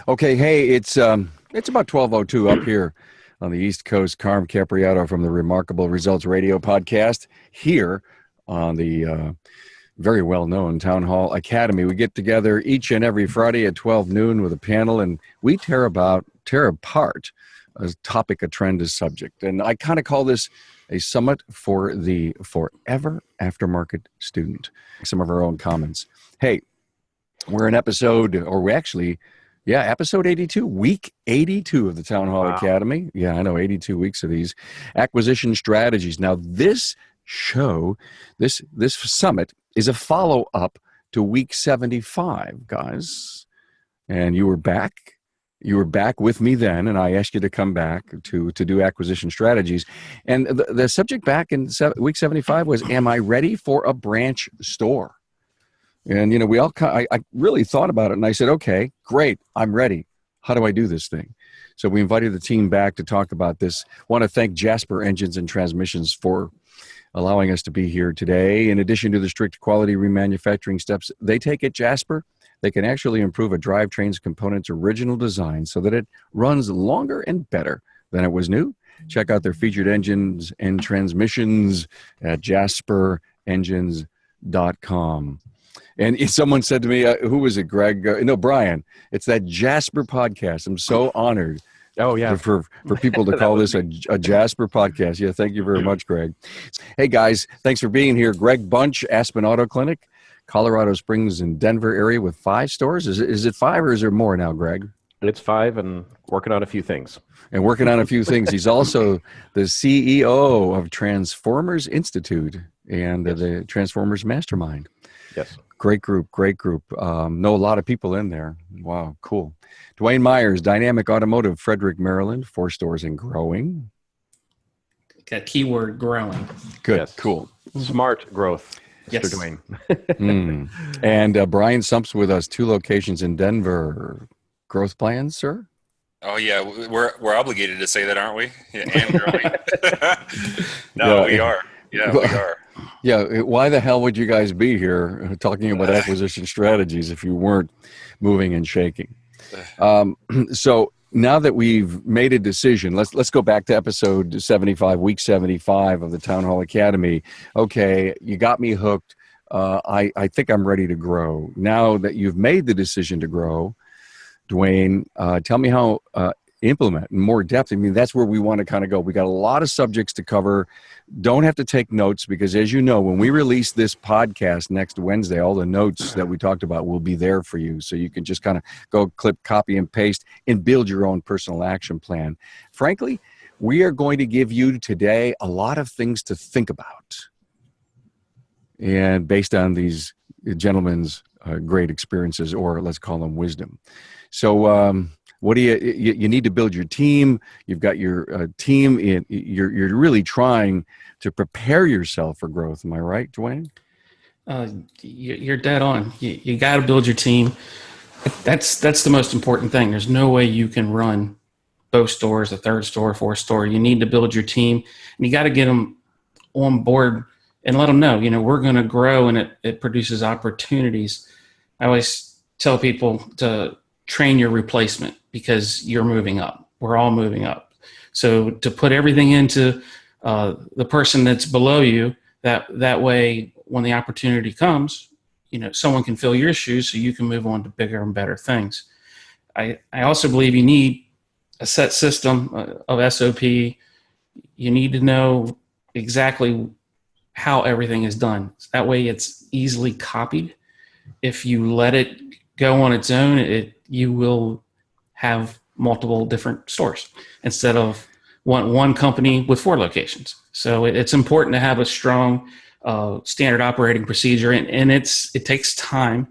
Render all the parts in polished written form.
Okay, hey, it's about 12:02 up here on the East Coast. Carm Capriato from the Remarkable Results Radio podcast here on the very well-known Town Hall Academy. We get together each and every Friday at 12 noon with a panel, and we tear apart a topic, a trend, a subject. And I kind of call this a summit for the forever aftermarket student. Some of our own comments. Hey, we're in episode 82, week 82 of the Town Hall Academy. Yeah, I know, 82 weeks of these. Acquisition strategies. Now, this show, this summit is a follow-up to week 75, guys. And you were back. You were back with me then, and I asked you to come back to do acquisition strategies. And the subject back in week 75 was, am I ready for a branch store? And, you know, I really thought about it, and I said, okay, great, I'm ready. How do I do this thing? So we invited the team back to talk about this. I want to thank Jasper Engines and Transmissions for allowing us to be here today. In addition to the strict quality remanufacturing steps they take at Jasper, they can actually improve a drivetrain's component's original design so that it runs longer and better than it was new. Check out their featured engines and transmissions at jasperengines.com. And someone said to me, who was it, Greg? No, Brian. It's that Jasper podcast. I'm so honored. Oh, yeah. For people to call this a Jasper podcast. Yeah, thank you very much, Greg. Hey, guys, thanks for being here. Greg Bunch, Aspen Auto Clinic, Colorado Springs and Denver area with 5 stores. Is it 5 or is there more now, Greg? It's 5 and working on a few things. He's also the CEO of Transformers Institute and the Transformers Mastermind. Yes. Great group. Know a lot of people in there. Wow, cool. Dwayne Myers, Dynamic Automotive, Frederick, Maryland, 4 stores and growing. That keyword, growing. Good, yes. Cool. Smart growth, Mr. Yes. Dwayne. And Brian Sumps with us, 2 locations in Denver. Growth plans, sir? Oh, yeah, we're obligated to say that, aren't we? Yeah, and growing. No, we are. Yeah, we are. Yeah, why the hell would you guys be here talking about acquisition strategies if you weren't moving and shaking? So now that we've made a decision, let's go back to episode 75, week 75 of the Town Hall Academy. Okay, you got me hooked. I think I'm ready to grow. Now that you've made the decision to grow, Dwayne, tell me how implement in more depth. I mean, that's where we want to kind of go. We got a lot of subjects to cover. Don't have to take notes because, as you know, when we release this podcast next Wednesday, all the notes that we talked about will be there for you. So you can just kind of go clip, copy, and paste and build your own personal action plan. Frankly, we are going to give you today a lot of things to think about. And based on these gentlemen's great experiences, or let's call them wisdom. So, what do you need to build your team? You've got your team. You're really trying to prepare yourself for growth. Am I right, Dwayne? You're dead on. You got to build your team. That's the most important thing. There's no way you can run both stores, a 3rd store, 4th store. You need to build your team, and you got to get them on board and let them know, we're going to grow, and it produces opportunities. I always tell people to train your replacement because you're moving up. We're all moving up. So to put everything into the person that's below you, that way when the opportunity comes, someone can fill your shoes so you can move on to bigger and better things. I also believe you need a set system of SOP. You need to know exactly how everything is done. That way it's easily copied. If you let it go on its own, you will have multiple different stores instead of one company with 4 locations. So it's important to have a strong standard operating procedure, and it takes time,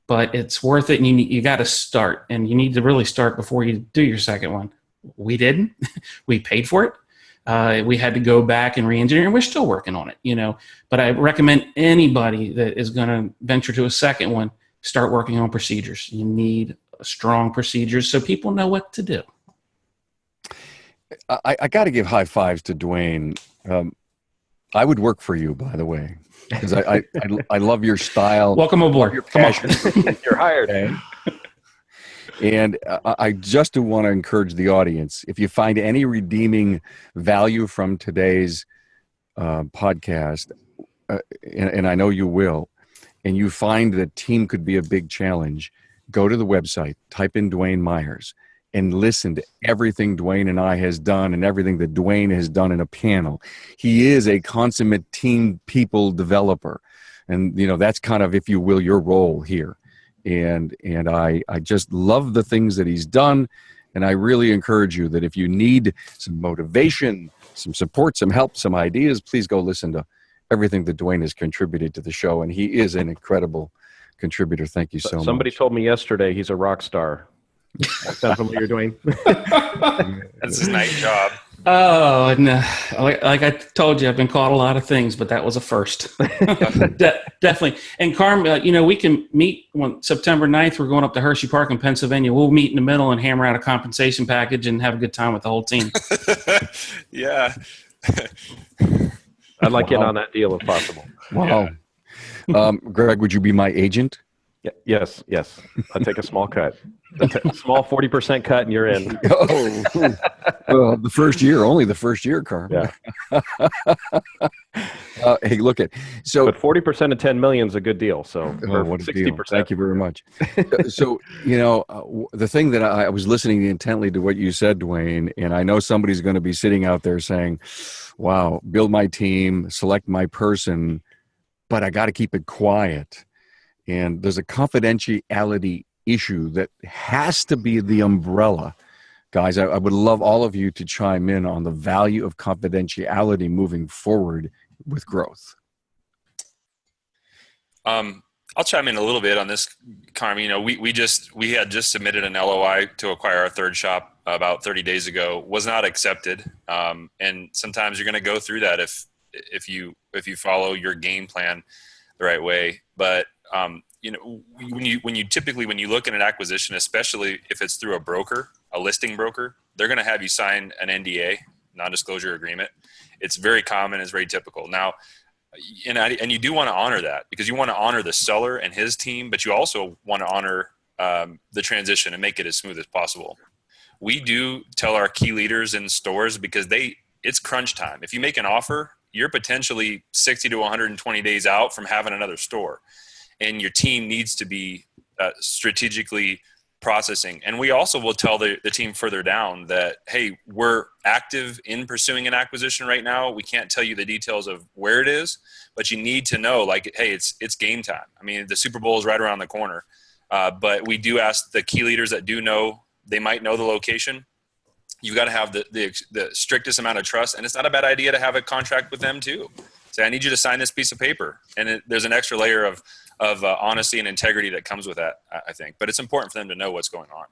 but it's worth it. And you got to start, and you need to really start before you do your second one. We didn't. We paid for it. We had to go back and re-engineer, and we're still working on it, But I recommend anybody that is going to venture to a second one, start working on procedures. You need strong procedures so people know what to do. I got to give high fives to Dwayne. I would work for you, by the way, because I love your style. Welcome aboard. Your passion. You're hired. Okay. And I just do want to encourage the audience, if you find any redeeming value from today's podcast, and I know you will, and you find that team could be a big challenge, go to the website, type in Dwayne Myers, and listen to everything Dwayne and I has done and everything that Dwayne has done in a panel. He is a consummate team people developer. And, that's kind of, if you will, your role here. And I just love the things that he's done. And I really encourage you that if you need some motivation, some support, some help, some ideas, please go listen to everything that Dwayne has contributed to the show. And he is an incredible contributor. Thank you so much. Somebody told me yesterday he's a rock star. That's what you're doing. That's his night job. Oh, no. Like I told you, I've been called a lot of things, but that was a first. Definitely. And Carm, we can meet on September 9th. We're going up to Hershey Park in Pennsylvania. We'll meet in the middle and hammer out a compensation package and have a good time with the whole team. Yeah. I'd like in on that deal if possible. Wow. Yeah. Greg, would you be my agent? Yes. I'll take a small cut. A small 40% cut and you're in. Well, only the first year, Carm. Yeah. Hey, look at But 40% of 10 million is a good deal. So what a 60%. deal. Thank you very much. So, the thing that I was listening intently to what you said, Dwayne, and I know somebody's going to be sitting out there saying, wow, build my team, select my person, but I got to keep it quiet. And there's a confidentiality issue that has to be the umbrella. Guys, I would love all of you to chime in on the value of confidentiality moving forward with growth. I'll chime in a little bit on this, Carm. We had just submitted an LOI to acquire our third shop about 30 days ago. Was not accepted, and sometimes you're going to go through that if you follow your game plan the right way. But when you look at an acquisition, especially if it's through a broker, a listing broker, they're going to have you sign an NDA, non-disclosure agreement. It's very common. It's very typical. Now, and you do want to honor that because you want to honor the seller and his team, but you also want to honor the transition and make it as smooth as possible. We do tell our key leaders in stores because it's crunch time. If you make an offer, you're potentially 60 to 120 days out from having another store. And your team needs to be strategically processing. And we also will tell the team further down that, hey, we're active in pursuing an acquisition right now. We can't tell you the details of where it is, but you need to know, hey, it's game time. I mean, the Super Bowl is right around the corner. But we do ask the key leaders that do know, they might know the location. You've got to have the strictest amount of trust. And it's not a bad idea to have a contract with them too. Say, I need you to sign this piece of paper. And there's an extra layer of honesty and integrity that comes with that, I think. But it's important for them to know what's going on.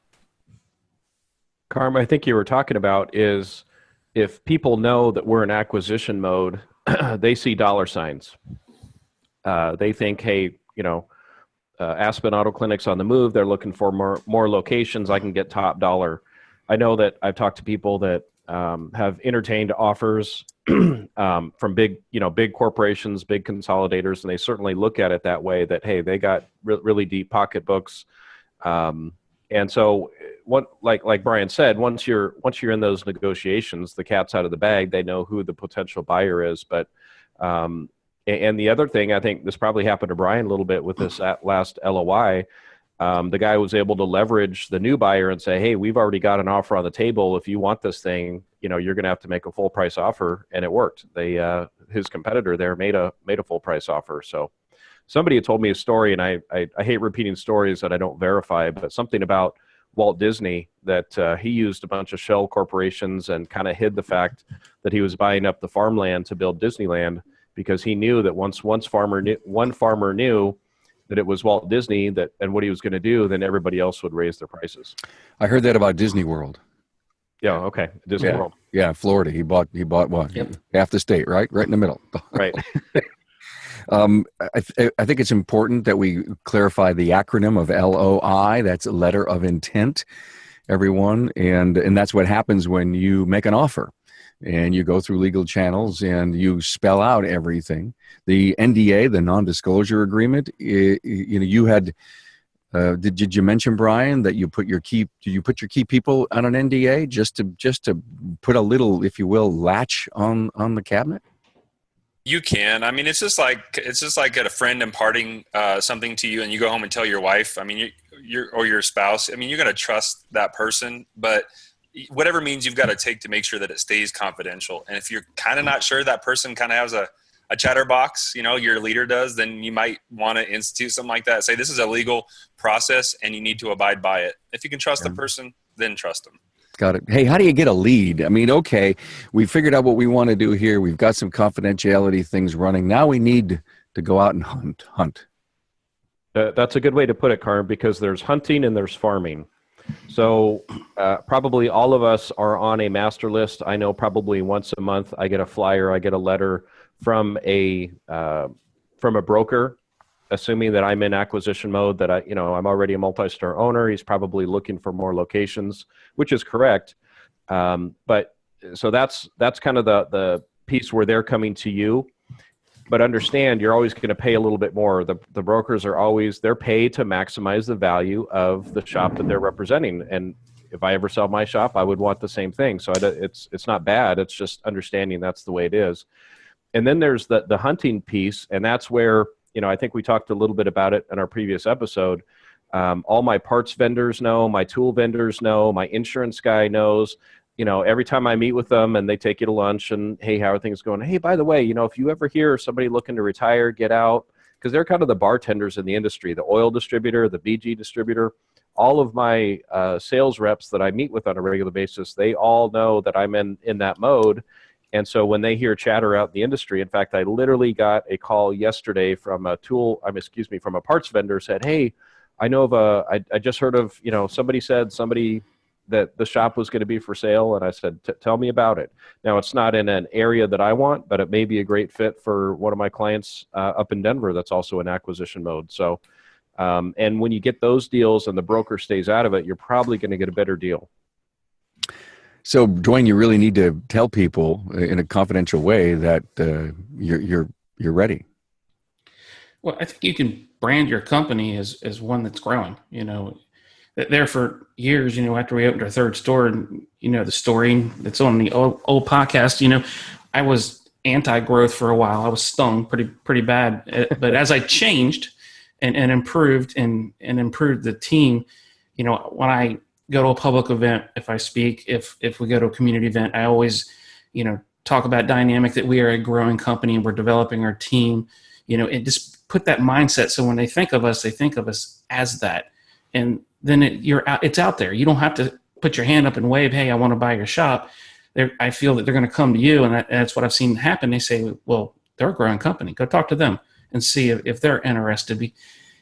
Carm, I think you were talking about is if people know that we're in acquisition mode, they see dollar signs. They think, hey, Aspen Auto Clinic's on the move. They're looking for more locations. I can get top dollar. I know that I've talked to people that have entertained offers from big corporations, big consolidators, and they certainly look at it that way. That hey, they got really deep pocketbooks, and so like Brian said, once you're in those negotiations, the cat's out of the bag. They know who the potential buyer is, but. And the other thing, I think this probably happened to Brian a little bit with this last LOI. The guy was able to leverage the new buyer and say, hey, we've already got an offer on the table. If you want this thing, you're going to have to make a full price offer. And it worked. His competitor there made a full price offer. So somebody had told me a story, and I hate repeating stories that I don't verify, but something about Walt Disney that he used a bunch of shell corporations and kind of hid the fact that he was buying up the farmland to build Disneyland, because he knew that once one farmer knew that it was Walt Disney and what he was going to do, then everybody else would raise their prices. I heard that about Disney World. Yeah. Okay. Disney World. Yeah. Florida. He bought what? Yep. Half the state, right? Right in the middle. Right. I think it's important that we clarify the acronym of LOI. That's a letter of intent, everyone. And that's what happens when you make an offer. And you go through legal channels and you spell out everything. The NDA, the non-disclosure agreement, you had Did you mention, Brian, that you put your key? Do you put your key people on an NDA just to put a little, if you will, latch on the cabinet? You can. I mean, it's just like a friend imparting something to you, and you go home and tell your wife. I mean, or your spouse. I mean, you're going to trust that person, but whatever means you've got to take to make sure that it stays confidential. And if you're kind of not sure that person kind of has a chatterbox, your leader does, then you might want to institute something like that. Say this is a legal process and you need to abide by it. If you can trust the person, then trust them. Got it. Hey, how do you get a lead? I mean, okay, we figured out what we want to do here. We've got some confidentiality things running. Now we need to go out and hunt. That's a good way to put it, Carm, because there's hunting and there's farming. So probably all of us are on a master list. I know probably once a month I get a flyer, I get a letter from a broker, assuming that I'm in acquisition mode, that I'm already a multi-store owner. He's probably looking for more locations, which is correct. But so that's kind of the piece where they're coming to you. But understand, you're always going to pay a little bit more. The brokers they're paid to maximize the value of the shop that they're representing. And if I ever sell my shop, I would want the same thing. So it's not bad. It's just understanding that's the way it is. And then there's the hunting piece, and that's where, I think we talked a little bit about it in our previous episode. All my parts vendors know, my tool vendors know, my insurance guy knows. Every time I meet with them and they take you to lunch and, hey, how are things going? Hey, by the way, if you ever hear somebody looking to retire, get out, because they're kind of the bartenders in the industry, the oil distributor, the BG distributor, all of my sales reps that I meet with on a regular basis, they all know that I'm in that mode. And so when they hear chatter out in the industry, in fact, I literally got a call yesterday from a parts vendor said, hey, I know I just heard of, somebody said that the shop was going to be for sale. And I said, tell me about it. Now, it's not in an area that I want, but it may be a great fit for one of my clients up in Denver that's also in acquisition mode. So, and when you get those deals and the broker stays out of it, you're probably going to get a better deal. So, Dwayne, you really need to tell people in a confidential way that you're ready. Well, I think you can brand your company as one that's growing. There for years, after we opened our third store, and the story that's on the old podcast, I was anti-growth for a while. I was stung pretty bad, but as I changed and improved and improved the team, when I go to a public event, if I speak, if we go to a community event, I always, talk about dynamic, that we are a growing company and we're developing our team, and just put that mindset. So when they think of us as that, and then it's out there. You don't have to put your hand up and wave, hey, I want to buy your shop. I feel that they're going to come to you, and that's what I've seen happen. They say, well, they're a growing company. Go talk to them and see if they're interested.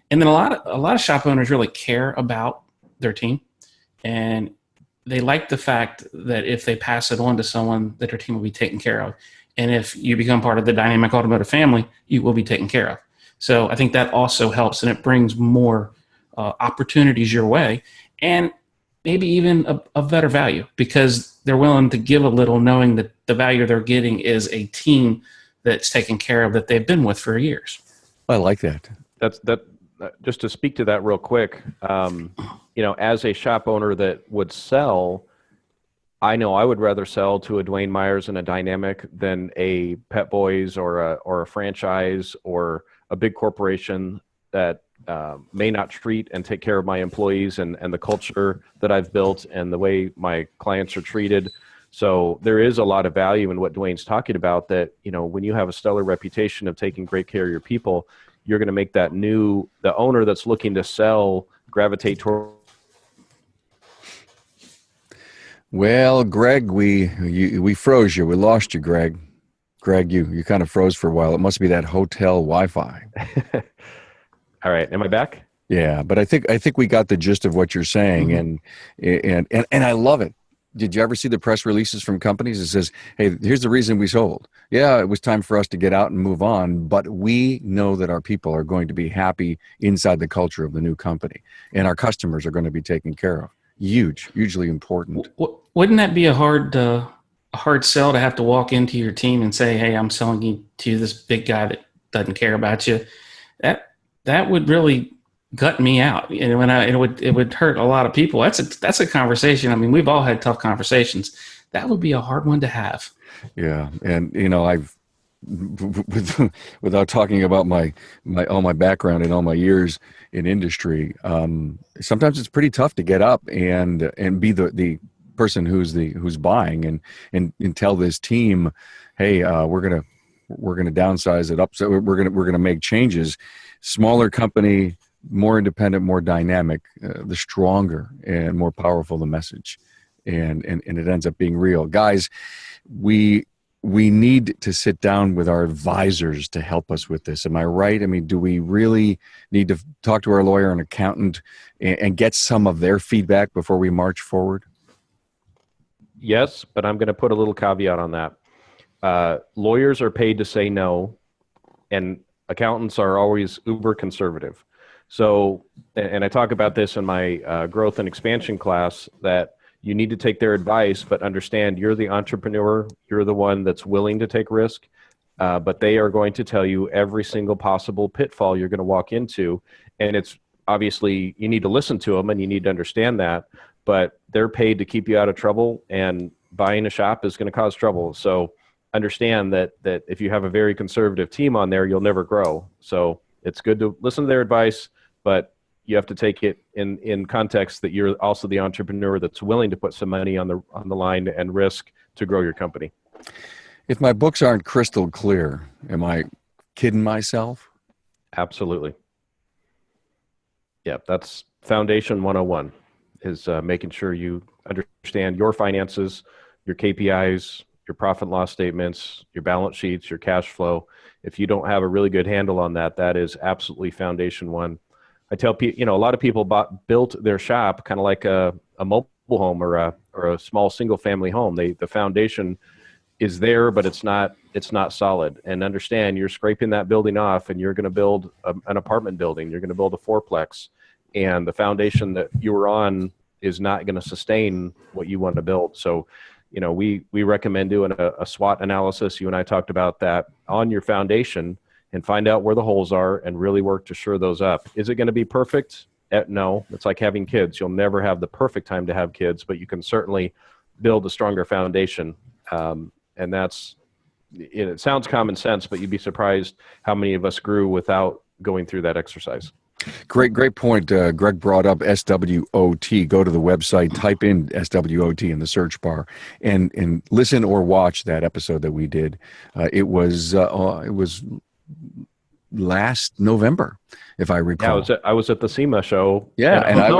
And then a lot of shop owners really care about their team, and they like the fact that if they pass it on to someone, that their team will be taken care of. And if you become part of the Dynamic Automotive family, you will be taken care of. So I think that also helps, and it brings more opportunities your way, and maybe even a better value, because they're willing to give a little, knowing that the value they're getting is a team that's taken care of, that they've been with for years. I like that. Just to speak to that real quick, as a shop owner that would sell, I know I would rather sell to a Dwayne Myers and a Dynamic than a Pet Boys or a franchise or a big corporation that may not treat and take care of my employees and the culture that I've built and the way my clients are treated. So there is a lot of value in what Dwayne's talking about, that, when you have a stellar reputation of taking great care of your people, you're going to make the owner that's looking to sell gravitate toward. Well, Greg, we froze you. We lost you, Greg. Greg, you kind of froze for a while. It must be that hotel Wi-Fi. All right. Am I back? Yeah, but I think we got the gist of what you're saying, and I love it. Did you ever see the press releases from companies that says, hey, here's the reason we sold. Yeah, it was time for us to get out and move on, but we know that our people are going to be happy inside the culture of the new company, and our customers are going to be taken care of. Hugely important. Wouldn't that be a hard sell, to have to walk into your team and say, hey, I'm selling you to this big guy that doesn't care about you? That would really gut me out. And it would hurt a lot of people. That's a conversation. I mean, we've all had tough conversations. That would be a hard one to have. Yeah, and I've without talking about my all my background and all my years in industry, sometimes it's pretty tough to get up and be the person who's buying and tell this team, hey, we're gonna downsize it up, so we're gonna make changes. Smaller company, more independent, more dynamic, the stronger and more powerful the message, and it ends up being real. Guys, we need to sit down with our advisors to help us with this. Am I right? I mean, do we really need to talk to our lawyer and accountant and get some of their feedback before we march forward? Yes, but I'm going to put a little caveat on that. Lawyers are paid to say no, and accountants are always uber conservative. So, and I talk about this in my growth and expansion class, that you need to take their advice, but understand you're the entrepreneur. You're the one that's willing to take risk, but they are going to tell you every single possible pitfall you're going to walk into. And it's obviously, you need to listen to them and you need to understand that, but they're paid to keep you out of trouble, and buying a shop is going to cause trouble. So understand that if you have a very conservative team on there, you'll never grow. So it's good to listen to their advice, but you have to take it in context that you're also the entrepreneur that's willing to put some money on the line and risk to grow your company. If my books aren't crystal clear, am I kidding myself? Absolutely. Yeah, that's Foundation 101, is making sure you understand your finances, your KPIs, your profit and loss statements, your balance sheets, your cash flow. If you don't have a really good handle on that, that is absolutely Foundation 1. I tell people, a lot of people built their shop kind of like a mobile home or a small single family home. The foundation is there, but it's not solid. And understand, you're scraping that building off, and you're going to build an apartment building. You're going to build a fourplex, and the foundation that you were on is not going to sustain what you want to build. So, we recommend doing a SWOT analysis. You and I talked about that on your foundation, and find out where the holes are and really work to shore those up. Is it going to be perfect? No. It's like having kids. You'll never have the perfect time to have kids, but you can certainly build a stronger foundation. And it sounds common sense, but you'd be surprised how many of us grew without going through that exercise. Great point. Greg brought up SWOT. Go to the website, type in SWOT in the search bar, and listen or watch that episode that we did. It was last November, if I recall. Yeah, I was at the SEMA show. Yeah, and I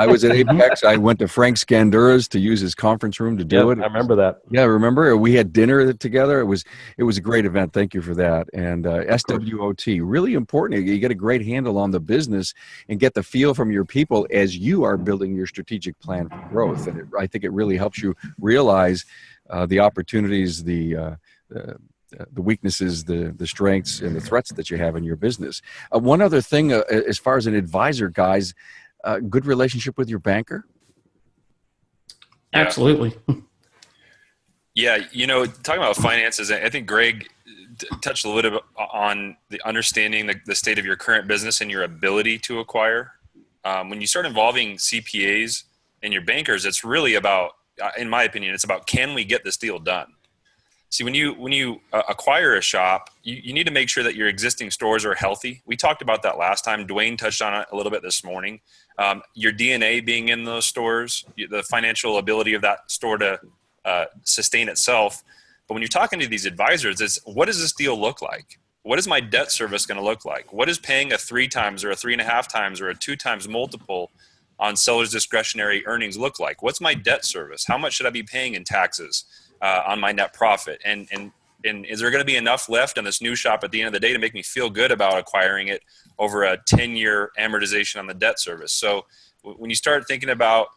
was at Apex. I went to Frank Scandura's to use his conference room to do it. I remember that. Yeah, remember? We had dinner together. It was a great event. Thank you for that. And SWOT, really important. You get a great handle on the business and get the feel from your people as you are building your strategic plan for growth. And I think it really helps you realize the opportunities, the weaknesses, the strengths, and the threats that you have in your business. One other thing, as far as an advisor, guys, good relationship with your banker? Absolutely. Yeah, talking about finances, I think Greg touched a little bit on the understanding the state of your current business and your ability to acquire. When you start involving CPAs and your bankers, it's really about, in my opinion, it's about, can we get this deal done? See, when you acquire a shop, you need to make sure that your existing stores are healthy. We talked about that last time. Dwayne touched on it a little bit this morning. Your DNA being in those stores, the financial ability of that store to sustain itself. But when you're talking to these advisors, it's, what does this deal look like? What is my debt service going to look like? What is paying a 3 times or a 3.5 times or a 2 times multiple on seller's discretionary earnings look like? What's my debt service? How much should I be paying in taxes on my net profit? And is there going to be enough left in this new shop at the end of the day to make me feel good about acquiring it over a 10-year amortization on the debt service? So when you start thinking about,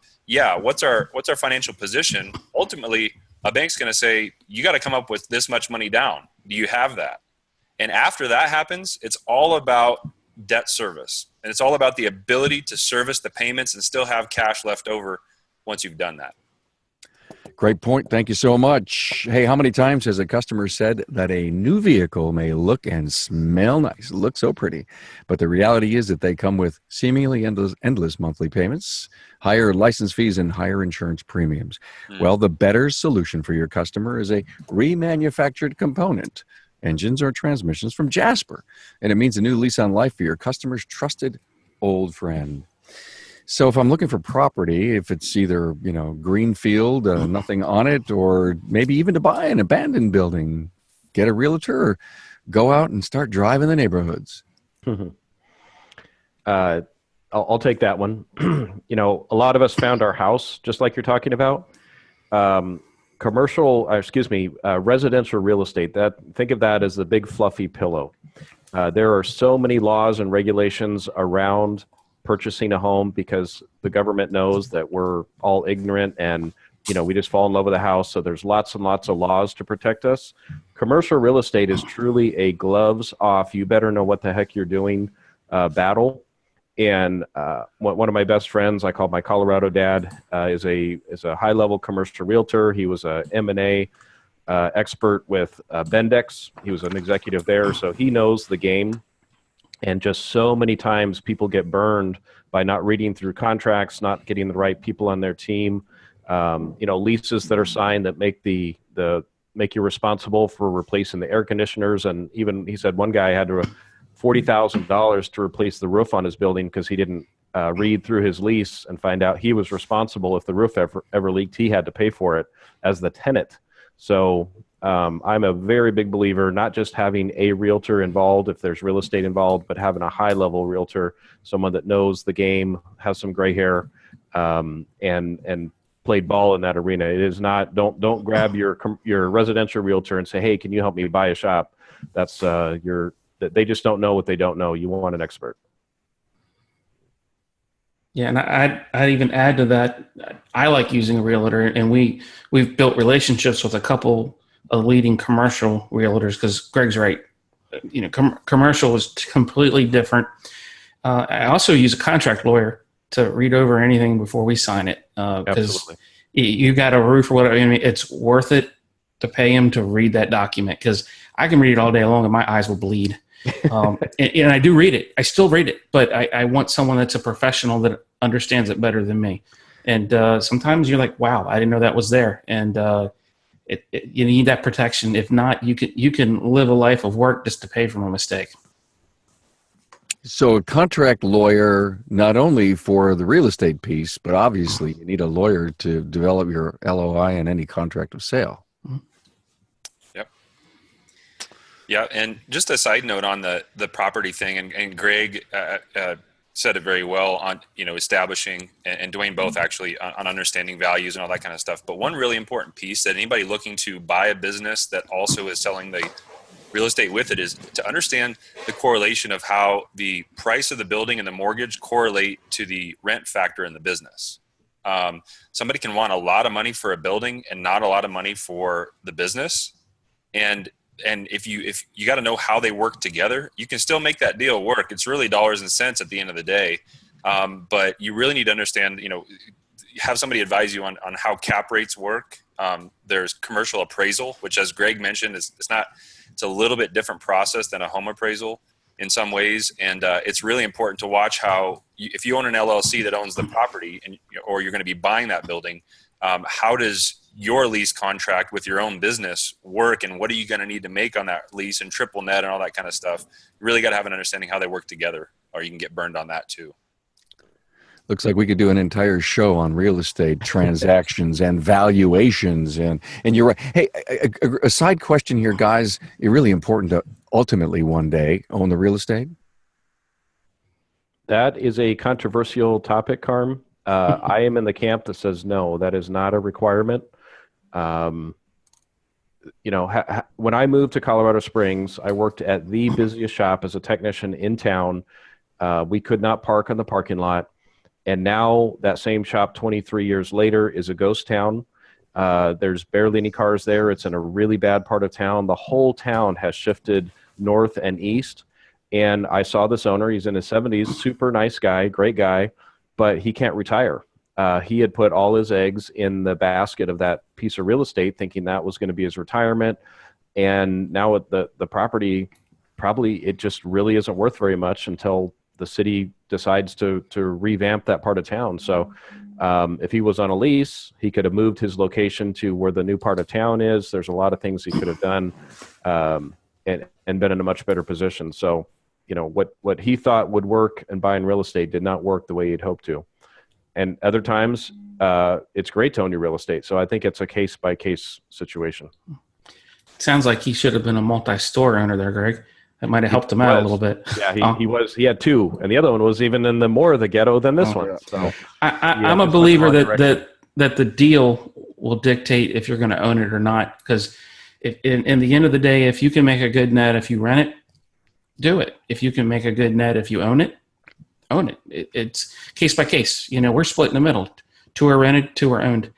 what's our financial position? Ultimately, a bank's going to say, you got to come up with this much money down. Do you have that? And after that happens, it's all about debt service. And it's all about the ability to service the payments and still have cash left over once you've done that. Great point. Thank you so much. Hey, how many times has a customer said that a new vehicle may look and smell nice, look so pretty, but the reality is that they come with seemingly endless monthly payments, higher license fees, and higher insurance premiums? Well, the better solution for your customer is a remanufactured component, engines or transmissions from Jasper, and it means a new lease on life for your customer's trusted old friend. So if I'm looking for property, if it's either, greenfield, nothing on it, or maybe even to buy an abandoned building, get a realtor or go out and start driving the neighborhoods. I'll take that one. A lot of us found our house, just like you're talking about. Residential real estate, think of that as the big fluffy pillow. There are so many laws and regulations around purchasing a home because the government knows that we're all ignorant and we just fall in love with a house. So there's lots and lots of laws to protect us. Commercial real estate is truly a gloves off, you better know what the heck you're doing battle. And one of my best friends, I call my Colorado dad, is a high level commercial realtor. He was a M&A expert with Bendex. He was an executive there, so he knows the game. And just so many times people get burned by not reading through contracts, not getting the right people on their team. Leases that are signed that make make you responsible for replacing the air conditioners. And even he said one guy had to $40,000 to replace the roof on his building because he didn't read through his lease and find out he was responsible. If the roof ever leaked, he had to pay for it as the tenant. So I'm a very big believer, not just having a realtor involved if there's real estate involved, but having a high-level realtor, someone that knows the game, has some gray hair, and played ball in that arena. It is not, don't grab your residential realtor and say, hey, can you help me buy a shop? That's they just don't know what they don't know. You want an expert. Yeah, and I'd even add to that. I like using a realtor, and we've built relationships with a couple of leading commercial realtors because Greg's right. Commercial is completely different. I also use a contract lawyer to read over anything before we sign it because you got a roof or whatever. It's worth it to pay him to read that document because I can read it all day long and my eyes will bleed. And I do read it. I still read it, but I want someone that's a professional that understands it better than me. And sometimes you're like, wow, I didn't know that was there. And you need that protection. If not, you can live a life of work just to pay for a mistake. So a contract lawyer, not only for the real estate piece, but obviously you need a lawyer to develop your LOI and any contract of sale. Yep. Yeah, and just a side note on the property thing, and Greg said it very well on establishing, and Dwayne both actually on understanding values and all that kind of stuff. But one really important piece that anybody looking to buy a business that also is selling the real estate with it is to understand the correlation of how the price of the building and the mortgage correlate to the rent factor in the business. Somebody can want a lot of money for a building and not a lot of money for the business, and if you got to know how they work together, you can still make that deal work. It's really dollars and cents at the end of the day. But you really need to understand, have somebody advise you on how cap rates work. There's commercial appraisal, which, as Greg mentioned, it's a little bit different process than a home appraisal in some ways. And it's really important to watch how, if you own an LLC that owns the property or you're going to be buying that building, how does your lease contract with your own business work, and what are you going to need to make on that lease and triple net and all that kind of stuff? You really got to have an understanding how they work together, or you can get burned on that too. Looks like we could do an entire show on real estate transactions and valuations. And you're right. Hey, a side question here, guys. It's really important to ultimately one day own the real estate. That is a controversial topic, Carm. I am in the camp that says no, that is not a requirement. When I moved to Colorado Springs, I worked at the busiest shop as a technician in town. We could not park on the parking lot. And now that same shop 23 years later is a ghost town. There's barely any cars there. It's in a really bad part of town. The whole town has shifted north and east. And I saw this owner. He's in his 70s, super nice guy, great guy, but he can't retire. He had put all his eggs in the basket of that piece of real estate, thinking that was going to be his retirement. And now with the property, probably it just really isn't worth very much until the city decides to revamp that part of town. So if he was on a lease, he could have moved his location to where the new part of town is. There's a lot of things he could have done and been in a much better position. So, what he thought would work in buying real estate did not work the way he'd hoped to. And other times, it's great to own your real estate. So I think it's a case-by-case situation. Sounds like he should have been a multi-store owner there, Greg. That might have helped him out a little bit. Yeah, he was. He had two, and the other one was even in the more of the ghetto than this one. So I'm a believer that the deal will dictate if you're going to own it or not. Because in the end of the day, if you can make a good net if you rent it, do it. If you can make a good net if you own it, own it. It's case by case. We're split in the middle. 2 are rented, 2 are owned.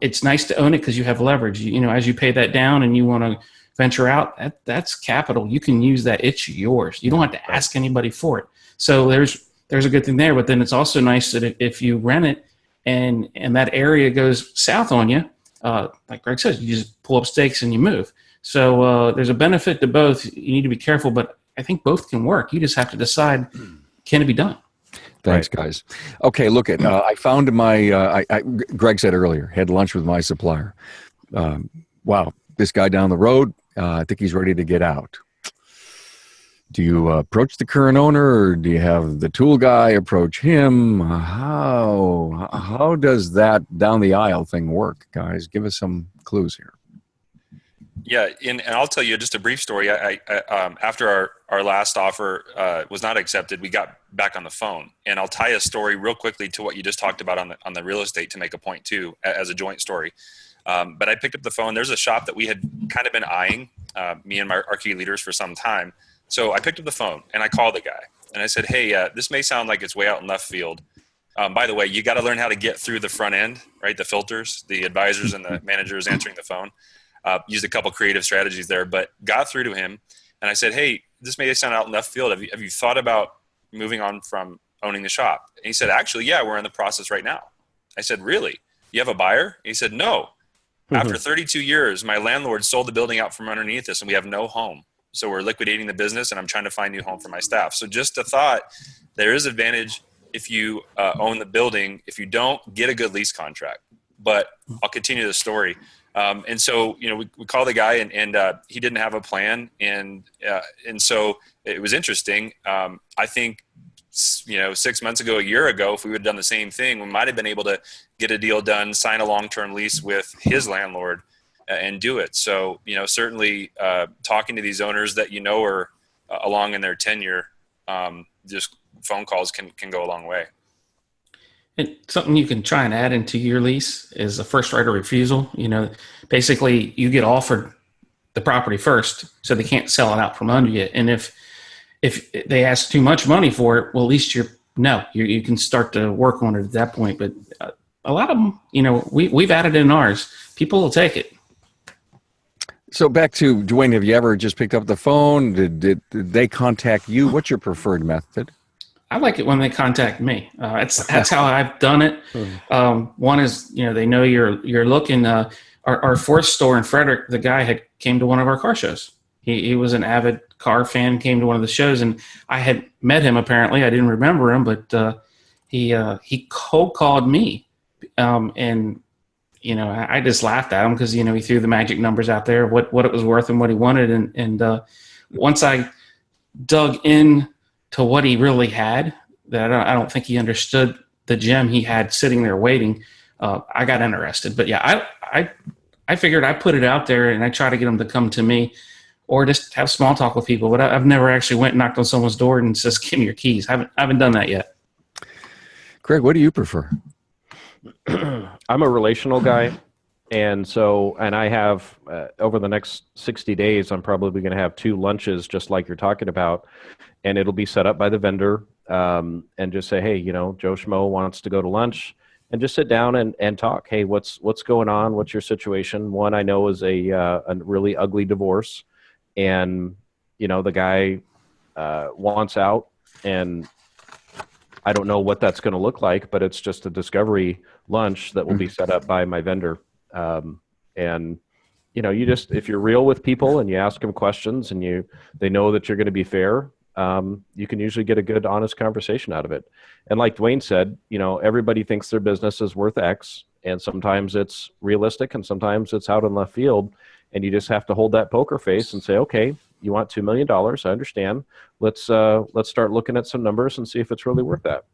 It's nice to own it because you have leverage. As you pay that down and you want to venture out, that's capital. You can use that. It's yours. You don't have to ask anybody for it. So there's a good thing there. But then it's also nice that if you rent it and that area goes south on you, like Greg says, you just pull up stakes and you move. So there's a benefit to both. You need to be careful, but I think both can work. You just have to decide, can it be done? Thanks, guys. Okay, look at I found Greg said earlier, had lunch with my supplier. Wow, this guy down the road, I think he's ready to get out. Do you approach the current owner, or do you have the tool guy approach him? How does that down the aisle thing work, guys? Give us some clues here. Yeah, and I'll tell you just a brief story. I after our last offer was not accepted, we got back on the phone, and I'll tie a story real quickly to what you just talked about on the real estate to make a point too, as a joint story. But I picked up the phone. There's a shop that we had kind of been eyeing, me and our key leaders, for some time. So I picked up the phone and I called the guy and I said, "Hey, this may sound like it's way out in left field. By the way, you got to learn how to get through the front end, right? The filters, the advisors and the managers answering the phone." Used a couple creative strategies there, but got through to him. And I said, "Hey, this may sound out in left field. Have you thought about moving on from owning the shop?" And he said, "Actually, yeah, we're in the process right now." I said, "Really? You have a buyer?" And he said, "No. After 32 years, my landlord sold the building out from underneath us and we have no home. So we're liquidating the business and I'm trying to find a new home for my staff." So just a thought, there is advantage if you own the building. If you don't, get a good lease contract. But I'll continue the story. And so, we called the guy and he didn't have a plan. And so it was interesting. I think, 6 months ago, a year ago, if we would have done the same thing, we might've been able to get a deal done, sign a long-term lease with his landlord and do it. So, certainly talking to these owners that, are along in their tenure, just phone calls can go a long way. And something you can try and add into your lease is a first right of refusal. Basically you get offered the property first, so they can't sell it out from under you. And if they ask too much money for it, well, at least you can start to work on it at that point. But a lot of them, we've added in ours. People will take it. So back to Dwayne, have you ever just picked up the phone? Did they contact you? What's your preferred method? I like it when they contact me. That's how I've done it. One is, they know you're looking. Our fourth store in Frederick, the guy came to one of our car shows. He was an avid car fan, came to one of the shows, and I had met him. Apparently, I didn't remember him, but he cold called me, and I just laughed at him because he threw the magic numbers out there, what it was worth and what he wanted, and once I dug in to what he really had, that I don't think he understood the gem he had sitting there waiting. I got interested, but yeah, I figured I put it out there and I try to get them to come to me or just have small talk with people, but I've never actually went and knocked on someone's door and says, "Give me your keys." I haven't done that yet. Craig, what do you prefer? I'm a relational guy. And I have, over the next 60 days, I'm probably going to have 2 lunches just like you're talking about. And it'll be set up by the vendor and just say, "Hey, Joe Schmo wants to go to lunch," and just sit down and talk. "Hey, what's going on? What's your situation?" One I know is a really ugly divorce. And, the guy wants out and I don't know what that's going to look like, but it's just a discovery lunch that will be set up by my vendor. And you just, if you're real with people and you ask them questions and they know that you're going to be fair, you can usually get a good, honest conversation out of it. And like Dwayne said, everybody thinks their business is worth X, and sometimes it's realistic and sometimes it's out in left field. And you just have to hold that poker face and say, okay, you want $2 million. I understand. Let's start looking at some numbers and see if it's really worth that,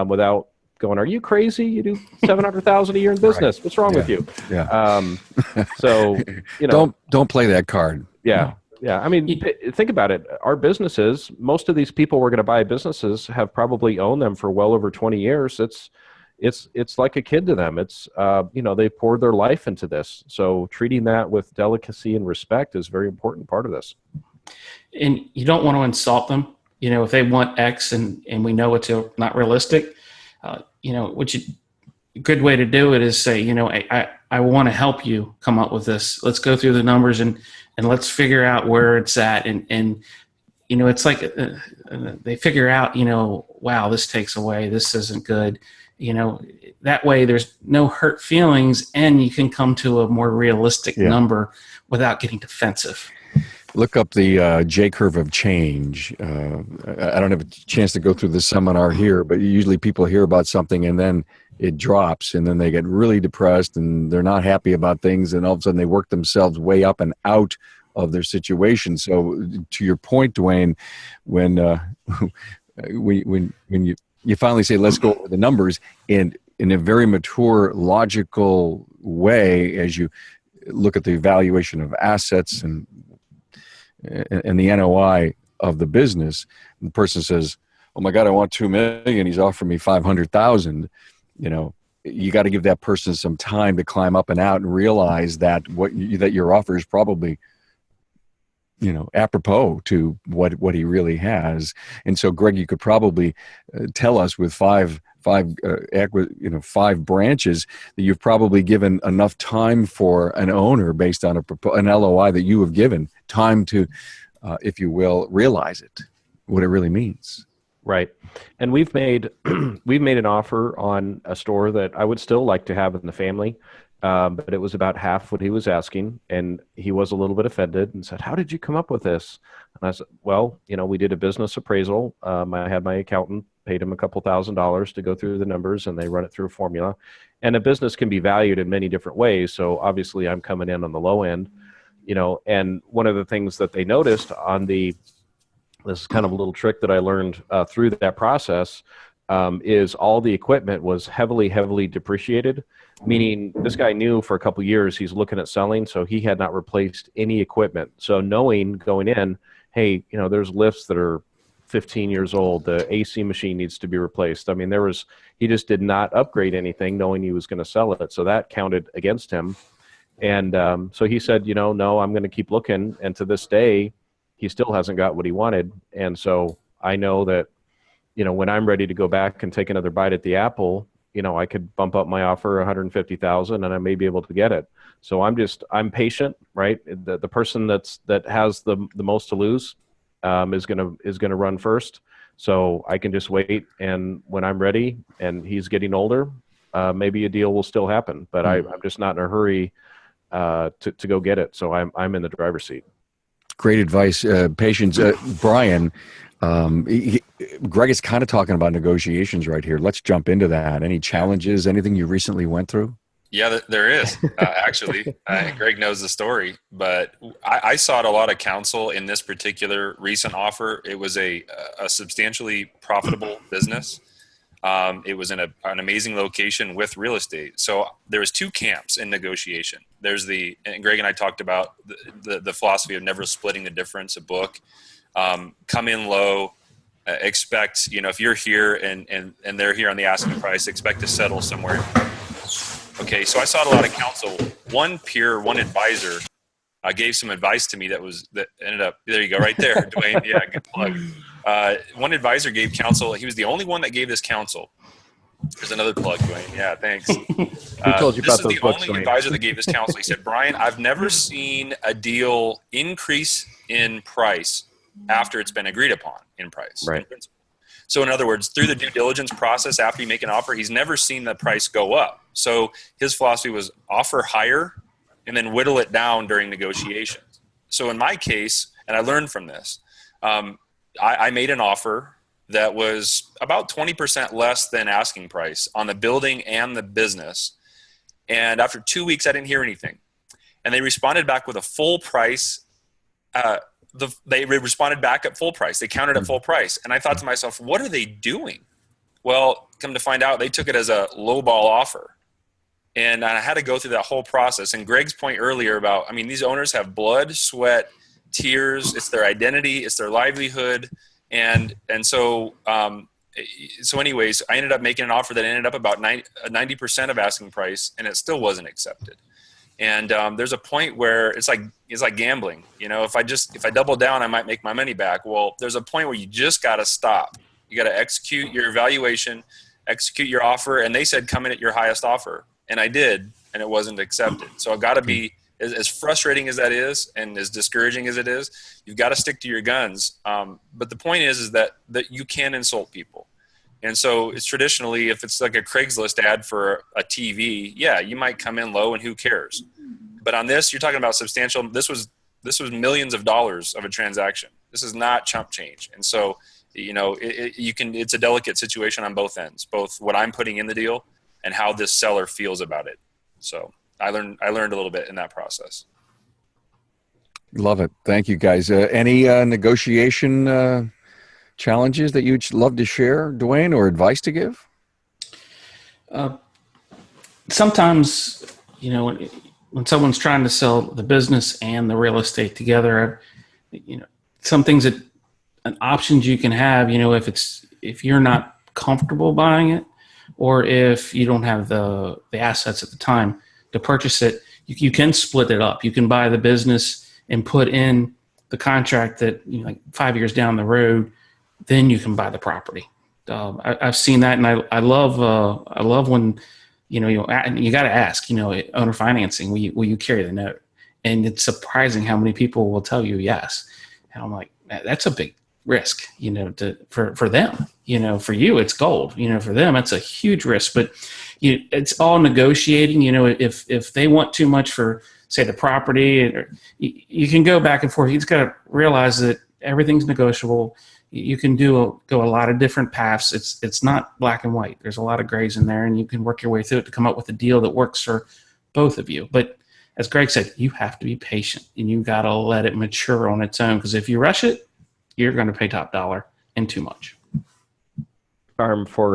without going, are you crazy? You do $700,000 a year in business. Right. What's wrong with you? Yeah. So, don't play that card. Yeah. Yeah. I mean, think about it. Our businesses, most of these people we're going to buy businesses have probably owned them for well over 20 years. It's like a kid to them. It's, they poured their life into this. So treating that with delicacy and respect is a very important part of this. And you don't want to insult them. If they want X and we know it's not realistic, a good way to do it is say, I want to help you come up with this. Let's go through the numbers and let's figure out where it's at. And it's like they figure out, wow, this takes away, this isn't good. That way there's no hurt feelings and you can come to a more realistic number without getting defensive. Look up the J-curve of change. I don't have a chance to go through this seminar here, but usually people hear about something and then it drops and then they get really depressed and they're not happy about things, and all of a sudden they work themselves way up and out of their situation. So to your point, Dwayne, when you finally say, let's go over the numbers, and in a very mature, logical way, as you look at the evaluation of assets and the NOI of the business, the person says, oh my God, I want $2 million. He's offering me 500,000. You got to give that person some time to climb up and out and realize that that your offer is probably, apropos to what he really has. And so, Greg, you could probably tell us with five branches that you've probably given enough time for an owner based on an LOI that you have given time to, if you will, realize it, what it really means. Right. And we've made an offer on a store that I would still like to have in the family, but it was about half what he was asking, and he was a little bit offended and said, how did you come up with this? And I said, well, we did a business appraisal. I had my accountant, paid him a couple $1,000s to go through the numbers, and they run it through a formula. And a business can be valued in many different ways. So obviously I'm coming in on the low end, and one of the things that they noticed this is kind of a little trick that I learned through that process, is all the equipment was heavily, heavily depreciated, meaning this guy knew for a couple of years he's looking at selling, so he had not replaced any equipment. So knowing going in, hey, there's lifts that are 15 years old, the AC machine needs to be replaced. I mean, he just did not upgrade anything knowing he was going to sell it. So that counted against him. And so he said, no, I'm going to keep looking. And to this day, he still hasn't got what he wanted. And so I know that, when I'm ready to go back and take another bite at the apple, I could bump up my offer 150,000 and I may be able to get it. So I'm patient, right? The person that has the most to lose is going to run first. So I can just wait. And when I'm ready and he's getting older, maybe a deal will still happen, but I'm just not in a hurry to go get it. So I'm in the driver's seat. Great advice. Patience. Brian, Greg is kind of talking about negotiations right here. Let's jump into that. Any challenges, anything you recently went through? Yeah, there is, actually. Greg knows the story, but I sought a lot of counsel in this particular recent offer. It was a substantially profitable business. It was in an amazing location with real estate. So there was two camps in negotiation. And Greg and I talked about the philosophy of never splitting the difference, a book. Come in low, expect, if you're here and they're here on the asking price, expect to settle somewhere. Okay, so I sought a lot of counsel. One advisor gave some advice to me that ended up, there you go, right there, Dwayne. Yeah, good plug. One advisor gave counsel. He was the only one that gave this counsel. There's another plug, Dwayne. Yeah, thanks. Who told you about those books, This is the only advisor that gave this counsel. He said, Brian, I've never seen a deal increase in price after it's been agreed upon in price. Right. So in other words, through the due diligence process after you make an offer, he's never seen the price go up. So his philosophy was offer higher and then whittle it down during negotiations. So in my case, and I learned from this, I made an offer that was about 20% less than asking price on the building and the business. And after 2 weeks, I didn't hear anything. And they responded back with a full price. They responded back at full price. They countered at full price. And I thought to myself, what are they doing? Well, come to find out, they took it as a lowball offer. And I had to go through that whole process. And Greg's point earlier about, I mean, these owners have blood, sweat, tears. It's their identity. It's their livelihood. And so anyways, I ended up making an offer that ended up about 90% of asking price, and it still wasn't accepted. And there's a point where it's like gambling. You know, if I double down, I might make my money back. Well, there's a point where you just got to stop. You got to execute your evaluation, execute your offer. And they said, come in at your highest offer. And I did, and it wasn't accepted. So I've got to be, as frustrating as that is and as discouraging as it is, you've got to stick to your guns. But the point is that you can insult people. And so it's traditionally, if it's like a Craigslist ad for a TV, yeah, you might come in low and who cares? But on this, you're talking about substantial, this was millions of dollars of a transaction. This is not chump change. And so, you know, it's a delicate situation on both ends, both what I'm putting in the deal and how this seller feels about it. So I learned a little bit in that process. Love it. Thank you, guys. Any negotiation challenges that you'd love to share, Dwayne, or advice to give? Sometimes, you know, when someone's trying to sell the business and the real estate together, you know, some things and options you can have, you know, if you're not comfortable buying it, or if you don't have the assets at the time to purchase it, you can split it up. You can buy the business and put in the contract that, you know, like 5 years down the road, then you can buy the property. I've seen that, and I love when, you know, you got to ask, you know, owner financing, will you carry the note? And it's surprising how many people will tell you yes. And I'm like, that's a big risk, you know, for them. You know, for you, it's gold. You know, for them, it's a huge risk. But it's all negotiating. You know, if they want too much for, say, the property, you can go back and forth. You just got to realize that everything's negotiable. You can go a lot of different paths. It's not black and white. There's a lot of grays in there, and you can work your way through it to come up with a deal that works for both of you. But as Greg said, you have to be patient, and you got to let it mature on its own, because if you rush it, you're going to pay top dollar and too much. For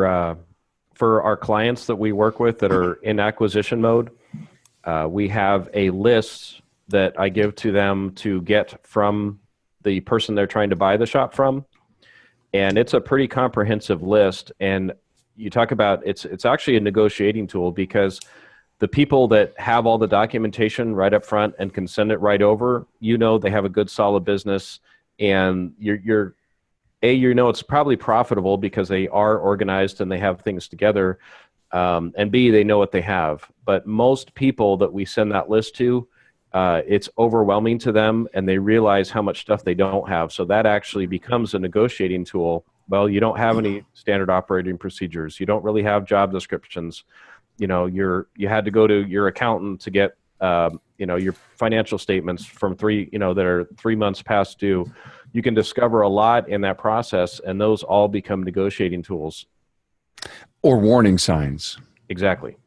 our clients that we work with that are in acquisition mode, we have a list that I give to them to get from the person they're trying to buy the shop from. And it's a pretty comprehensive list. And you talk about it's actually a negotiating tool, because the people that have all the documentation right up front and can send it right over, you know, they have a good solid business, and you know it's probably profitable because they are organized and they have things together, and B, they know what they have. But most people that we send that list to, it's overwhelming to them, and they realize how much stuff they don't have. So that actually becomes a negotiating tool. Well, you don't have any standard operating procedures. You don't really have job descriptions. You know, you had to go to your accountant to get, you know, your financial statements from that are 3 months past due. You can discover a lot in that process, and those all become negotiating tools. Or warning signs. Exactly.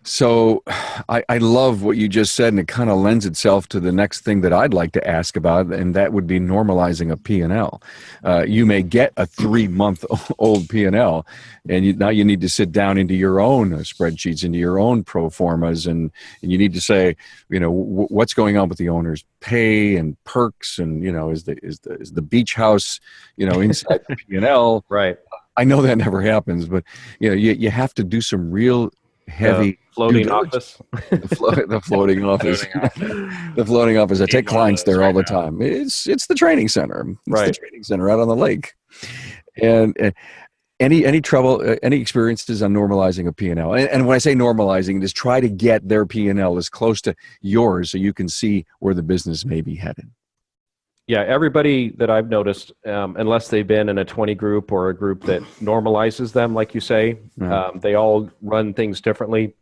So I love what you just said, and it kind of lends itself to the next thing that I'd like to ask about, and that would be normalizing a P&L. You may get a 3-month-old P&L, and now you need to sit down into your own spreadsheets, into your own pro formas, and you need to say, you know, what's going on with the owner's pay and perks, and, you know, is the beach house, you know, inside the P&L. Right. I know that never happens, but, you know, you have to do some real heavy floating office. The floating office. The floating office. I take clients there all the time. It's the training center. It's the training center out on the lake. And any trouble, any experiences on normalizing a P&L? And when I say normalizing, just try to get their P&L as close to yours so you can see where the business may be headed. Yeah, everybody that I've noticed, unless they've been in a 20 group or a group that normalizes them, like you say, they all run things differently,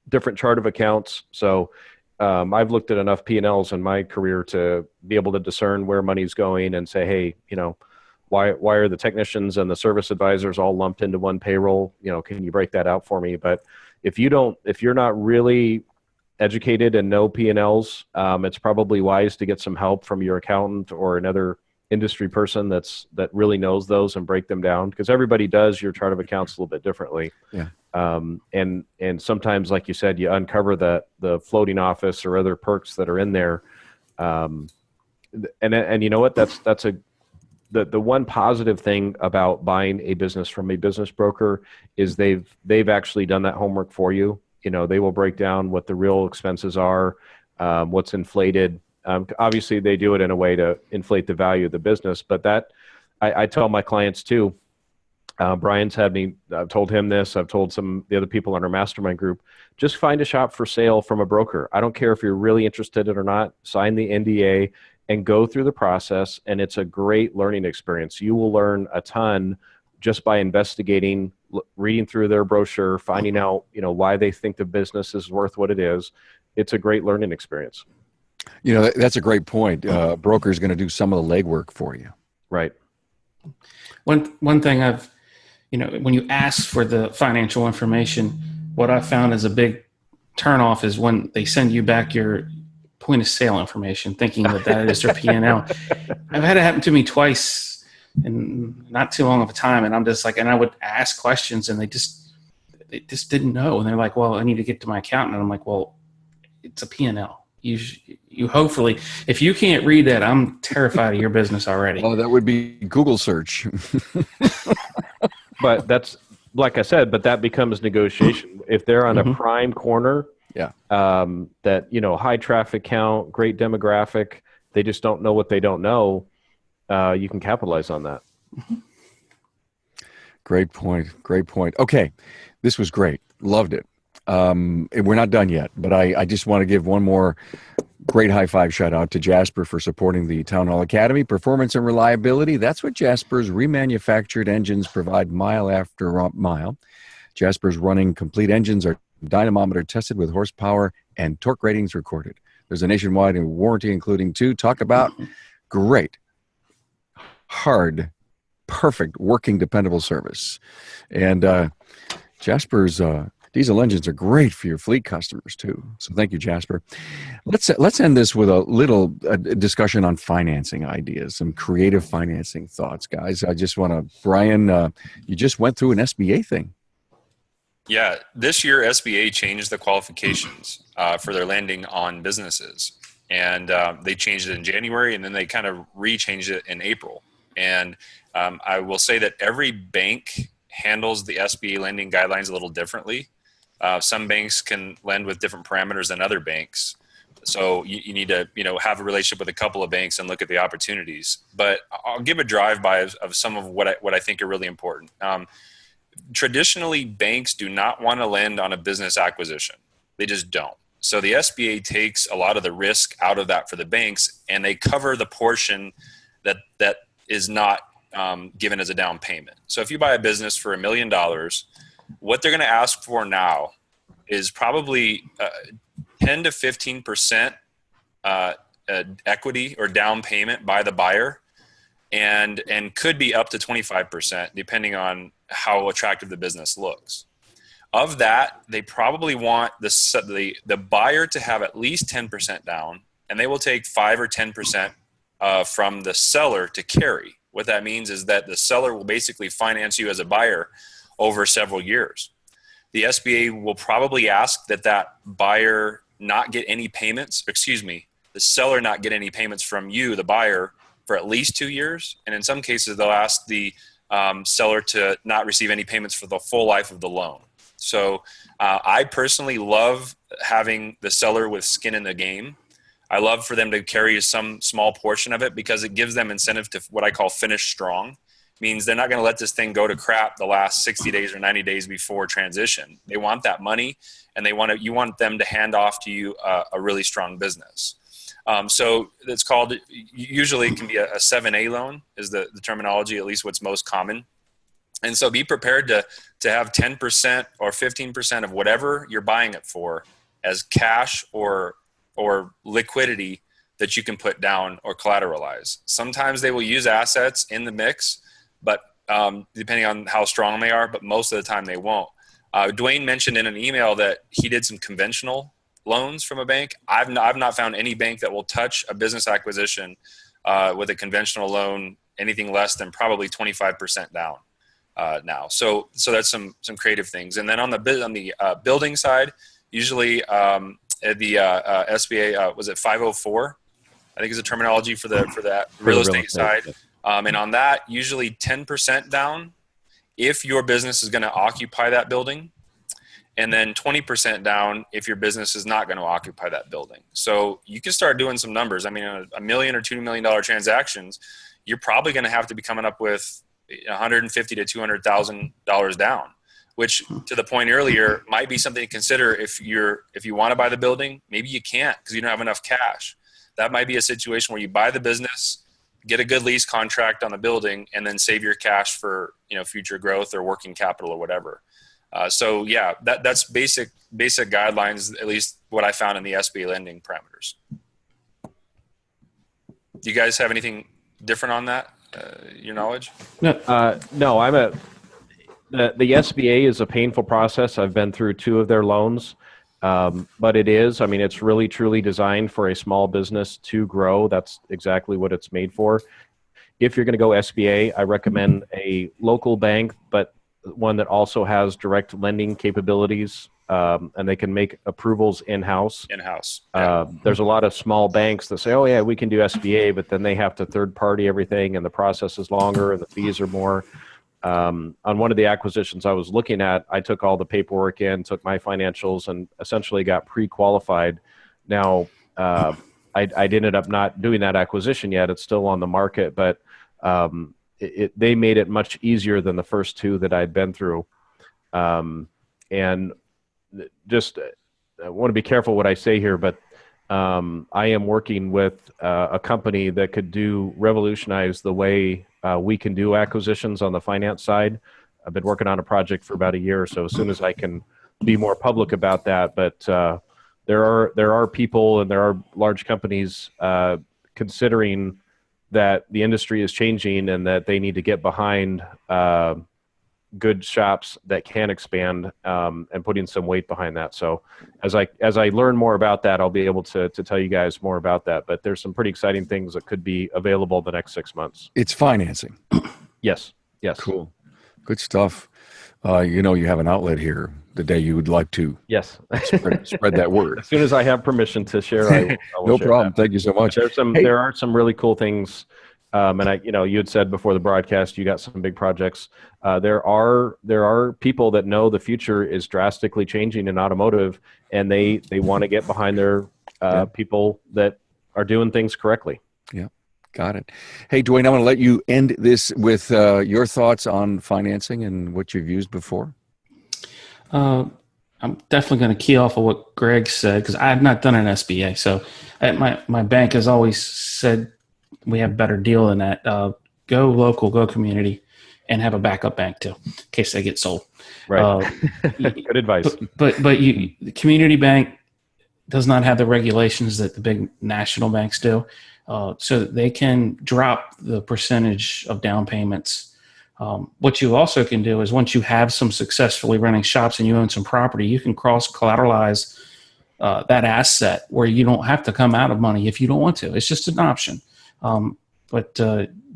different chart of accounts. So I've looked at enough P&Ls in my career to be able to discern where money's going and say, hey, why are the technicians and the service advisors all lumped into one payroll? Can you break that out for me? But if you're not really educated and know P&Ls, it's probably wise to get some help from your accountant or another industry person that really knows those and break them down, because everybody does your chart of accounts a little bit differently. Yeah. And sometimes, like you said, you uncover the floating office or other perks that are in there. And you know what? That's the one positive thing about buying a business from a business broker is they've actually done that homework for you. They will break down what the real expenses are, what's inflated. Obviously, they do it in a way to inflate the value of the business. But I tell my clients too. Brian's had me. I've told him this. I've told some of the other people in our mastermind group. Just find a shop for sale from a broker. I don't care if you're really interested in it or not. Sign the NDA and go through the process. And it's a great learning experience. You will learn a ton just by investigating, reading through their brochure, finding out, why they think the business is worth what it is. It's a great learning experience. That's a great point. Broker is going to do some of the legwork for you. Right. One thing when you ask for the financial information, what I found is a big turnoff is when they send you back your point of sale information, thinking that is their P&L. I've had it happen to me twice in not too long of a time, and I'm just like, and I would ask questions, and they just didn't know, and they're like, "Well, I need to get to my accountant," and I'm like, "Well, it's a P&L. You hopefully, if you can't read that, I'm terrified of your business already." Oh, that would be Google search. But that's, like I said, but that becomes negotiation. If they're on a prime corner, that, high traffic count, great demographic, they just don't know what they don't know. You can capitalize on that. Great point. Okay. This was great. Loved it. We're not done yet, but I just want to give one more great high five shout out to Jasper for supporting the Town Hall Academy. Performance and reliability. That's what Jasper's remanufactured engines provide mile after mile. Jasper's running complete engines are dynamometer tested with horsepower and torque ratings recorded. There's a nationwide warranty, including 2. Talk about great, hard, perfect, working, dependable service. And Jasper's diesel engines are great for your fleet customers too. So thank you, Jasper. Let's end this with a little discussion on financing ideas, some creative financing thoughts, guys. I just want to, Brian, you just went through an SBA thing. Yeah, this year SBA changed the qualifications for their lending on businesses, and they changed it in January, and then they kind of re-changed it in April. And I will say that every bank handles the SBA lending guidelines a little differently. Some banks can lend with different parameters than other banks. So you need to, have a relationship with a couple of banks and look at the opportunities. But I'll give a drive-by of some of what I think are really important. Traditionally, banks do not want to lend on a business acquisition. They just don't. So the SBA takes a lot of the risk out of that for the banks, and they cover the portion that is not given as a down payment. So if you buy a business for $1 million, what they're going to ask for now is probably 10 to 15% equity or down payment by the buyer, and could be up to 25% depending on how attractive the business looks. Of that, they probably want the buyer to have at least 10% down, and they will take 5 or 10% from the seller to carry. What that means is that the seller will basically finance you as a buyer over several years. The SBA will probably ask that buyer not get any payments, the seller not get any payments from you, the buyer, for at least 2 years. And in some cases, they'll ask the seller to not receive any payments for the full life of the loan. So I personally love having the seller with skin in the game. I love for them to carry some small portion of it because it gives them incentive to what I call finish strong. Means they're not going to let this thing go to crap the last 60 days or 90 days before transition. They want that money, and you want them to hand off to you a really strong business. So it's called, usually it can be a 7A loan is the terminology, at least what's most common. And so be prepared to have 10% or 15% of whatever you're buying it for as cash or liquidity that you can put down or collateralize. Sometimes they will use assets in the mix, but depending on how strong they are, but most of the time they won't. Dwayne mentioned in an email that he did some conventional loans from a bank. I've not found any bank that will touch a business acquisition with a conventional loan anything less than probably 25% down now. So that's some creative things. And then on the building side, usually at the SBA was it 504? I think is a terminology for that real estate side. And on that, usually 10% down if your business is going to occupy that building, and then 20% down if your business is not going to occupy that building. So you can start doing some numbers. I mean, $1 million or $2 million transactions, you're probably going to have to be coming up with $150,000 to $200,000 down, which, to the point earlier, might be something to consider if you want to buy the building. Maybe you can't because you don't have enough cash. That might be a situation where you buy the business, get a good lease contract on the building, and then save your cash for future growth or working capital or whatever. So yeah, that's basic guidelines, at least what I found in the SBA lending parameters. Do you guys have anything different on that? Your knowledge? No, the SBA is a painful process. I've been through 2 of their loans. But it's really truly designed for a small business to grow. That's exactly what it's made for. If you're going to go SBA, I recommend a local bank, but one that also has direct lending capabilities, and they can make approvals in-house. Yeah. There's a lot of small banks that say, oh yeah, we can do SBA, but then they have to third party everything and the process is longer and the fees are more. On one of the acquisitions I was looking at, I took all the paperwork in, took my financials, and essentially got pre-qualified. Now, I ended up not doing that acquisition yet. It's still on the market, but they made it much easier than the first 2 that I'd been through. And just I want to be careful what I say here, but I am working with a company that could revolutionize the way we can do acquisitions on the finance side. I've been working on a project for about a year or so, as soon as I can be more public about that. But there are people and there are large companies considering that the industry is changing and that they need to get behind good shops that can expand, and putting some weight behind that. So as I learn more about that, I'll be able to tell you guys more about that. But there's some pretty exciting things that could be available the next 6 months. It's financing. Yes. Cool. Good stuff. You have an outlet here the day you would like to. Yes. spread that word. As soon as I have permission to share, I will No share problem. that. Thank you so much. There are some really cool things. And you had said before the broadcast, you got some big projects. There are people that know the future is drastically changing in automotive, and they want to get behind their people that are doing things correctly. Yeah, got it. Hey, Dwayne, I'm going to let you end this with your thoughts on financing and what you've used before. I'm definitely going to key off of what Greg said, because I have not done an SBA. So my bank has always said we have a better deal than that. Go local, go community, and have a backup bank too, in case they get sold. Right. Good advice. But the community bank does not have the regulations that the big national banks do, so that they can drop the percentage of down payments. What you also can do is, once you have some successfully running shops and you own some property, you can cross collateralize that asset where you don't have to come out of money if you don't want to. It's just an option. But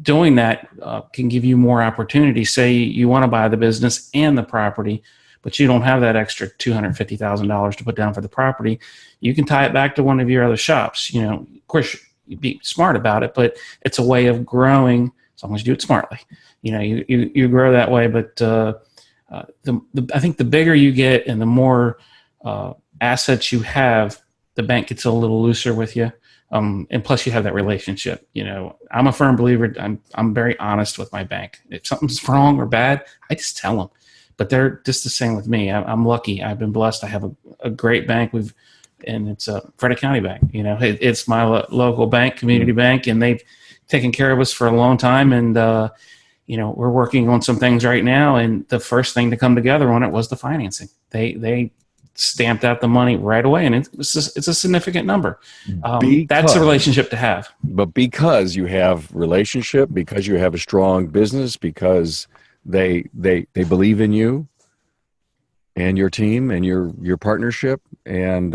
doing that can give you more opportunity. Say you want to buy the business and the property, but you don't have that extra $250,000 to put down for the property. You can tie it back to one of your other shops. Of course, you'd be smart about it, but it's a way of growing as long as you do it smartly. You grow that way. But I think the bigger you get and the more assets you have, the bank gets a little looser with you. And plus you have that relationship. I'm a firm believer. I'm very honest with my bank. If something's wrong or bad, I just tell them. But they're just the same with me. I'm lucky. I've been blessed. I have a great bank. and it's a Frederick County bank. You know, it's my local bank, community bank, and they've taken care of us for a long time. And you know, we're working on some things right now, and the first thing to come together on it was the financing. They stamped out the money right away, and it's a significant number. That's a relationship to have. But because you have relationship, because you have a strong business, because they believe in you and your team and your partnership, and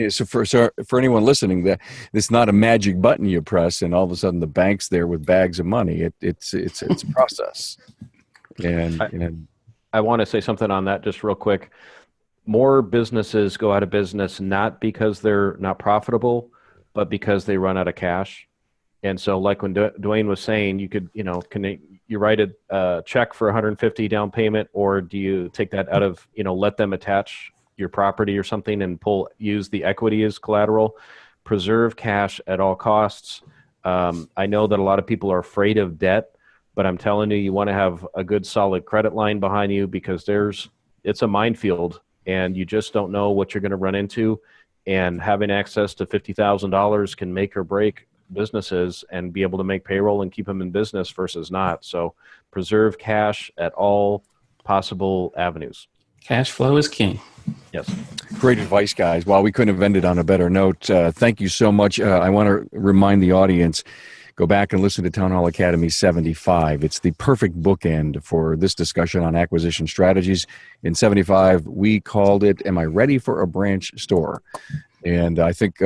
so for anyone listening, that it's not a magic button you press and all of a sudden the bank's there with bags of money. It's a process. And I want to say something on that just real quick. More businesses go out of business not because they're not profitable, but because they run out of cash. And so, like when Dwayne was saying, you could, you know, can you write a check for 150 down payment, or do you take that out of, you know, let them attach your property or something and use the equity as collateral? Preserve cash at all costs. I know that a lot of people are afraid of debt, but I'm telling you, you want to have a good solid credit line behind you, because it's a minefield. And you just don't know what you're going to run into. And having access to $50,000 can make or break businesses and be able to make payroll and keep them in business versus not. So preserve cash at all possible avenues. Cash flow is king. Yes. great advice, guys. While we couldn't have ended on a better note, thank you so much. I want to remind the audience, go back and listen to Town Hall Academy 75. It's the perfect bookend for this discussion on acquisition strategies. In 75, we called it, Am I Ready for a Branch Store? And I think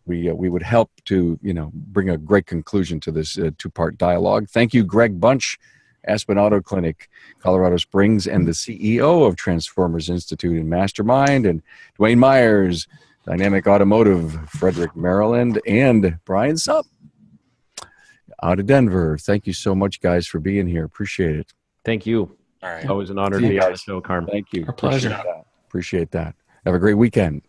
we would help to, bring a great conclusion to this two-part dialogue. Thank you, Greg Bunch, Aspen Auto Clinic, Colorado Springs, and the CEO of Transformers Institute and Mastermind, and Dwayne Myers, Dynamic Automotive, Frederick, Maryland, and Brian Supp out of Denver. Thank you so much, guys, for being here. Appreciate it. Thank you. All right. Always an honor to be on the show, Carm. Thank you. Our pleasure. Appreciate that. Have a great weekend.